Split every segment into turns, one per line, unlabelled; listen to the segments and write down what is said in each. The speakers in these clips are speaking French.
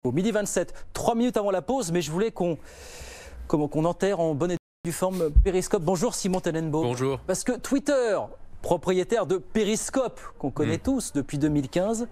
Au midi 27, 3 minutes avant la pause, mais je voulais qu'on enterre en bonne et due forme Periscope. Bonjour Simon Tenenbaum.
Bonjour.
Parce que Twitter, propriétaire de Periscope, qu'on connaît tous depuis 2015,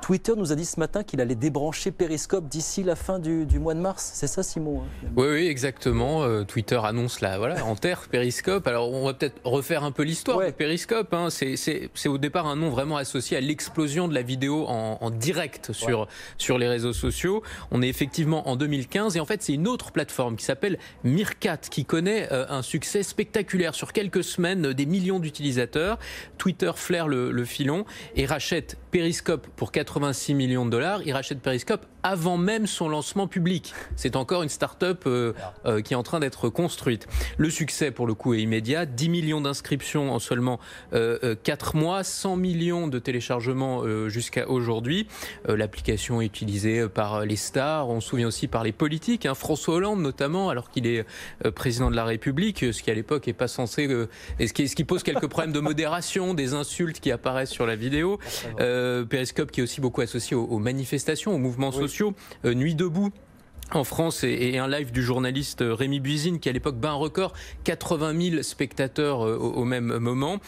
Twitter nous a dit ce matin qu'il allait débrancher Periscope d'ici la fin du mois de mars. C'est ça, Simon?
Oui, exactement. Twitter annonce enterre Periscope. Alors, on va peut-être refaire un peu l'histoire de Periscope. Hein. C'est au départ un nom vraiment associé à l'explosion de la vidéo en direct sur les réseaux sociaux. On est effectivement en 2015 et en fait, c'est une autre plateforme qui s'appelle Meerkat qui connaît un succès spectaculaire sur quelques semaines, des millions d'utilisateurs. Twitter flaire le filon et rachète Periscope pour 86 millions de dollars. Il rachète Periscope avant même son lancement public. C'est encore une start-up qui est en train d'être construite. Le succès, pour le coup, est immédiat. 10 millions d'inscriptions en seulement 4 mois, 100 millions de téléchargements jusqu'à aujourd'hui. L'application est utilisée par les stars, on se souvient aussi par les politiques. François Hollande, notamment, alors qu'il est président de la République, ce qui à l'époque n'est pas censé... ce qui pose quelques problèmes de modération, des insultes qui apparaissent sur la vidéo. Periscope qui est aussi beaucoup associé aux manifestations, aux mouvements sociaux. Nuit debout en France et un live du journaliste Rémi Buisine qui à l'époque bat un record, 80 000 spectateurs au même moment.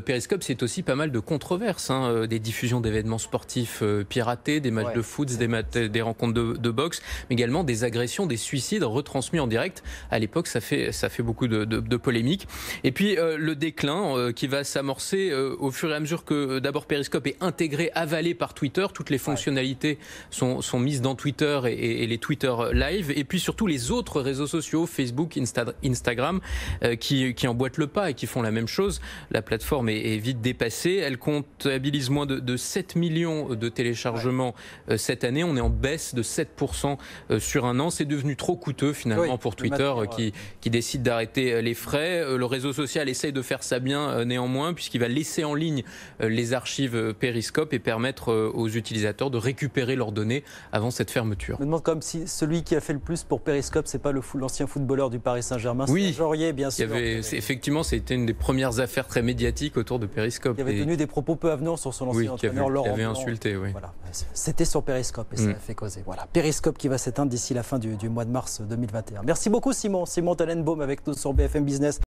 Periscope, c'est aussi pas mal de controverses, des diffusions d'événements sportifs piratés, des matchs de foot, des rencontres de boxe, mais également des agressions, des suicides retransmis en direct. À l'époque, ça fait beaucoup de polémiques. Et puis le déclin qui va s'amorcer au fur et à mesure que d'abord Periscope est intégré, avalé par Twitter. Toutes les fonctionnalités sont mises dans Twitter et les Twitter Live, et puis surtout les autres réseaux sociaux, Facebook, Instagram, qui emboîtent le pas et qui font la même chose. La plateforme est vite dépassée. Elle comptabilise moins de 7 millions de téléchargements cette année. On est en baisse de 7% sur un an. C'est devenu trop coûteux finalement pour Twitter qui décide d'arrêter les frais. Le réseau social essaye de faire ça bien néanmoins, puisqu'il va laisser en ligne les archives Periscope et permettre aux utilisateurs de récupérer leurs données avant cette fermeture.
Je me demande comme si celui qui a fait le plus pour Periscope, c'est pas l'ancien footballeur du Paris Saint-Germain, c'est Jorier, bien sûr.
Effectivement, c'était une des premières affaires très médiatiques autour de Periscope.
Il avait tenu des propos peu avenants sur son ancien entraîneur Laurent Blanc.
Il avait insulté,
Voilà. C'était sur Periscope et ça a fait causer. Voilà. Periscope qui va s'éteindre d'ici la fin du mois de mars 2021. Merci beaucoup Simon Tenenbaum avec nous sur BFM Business.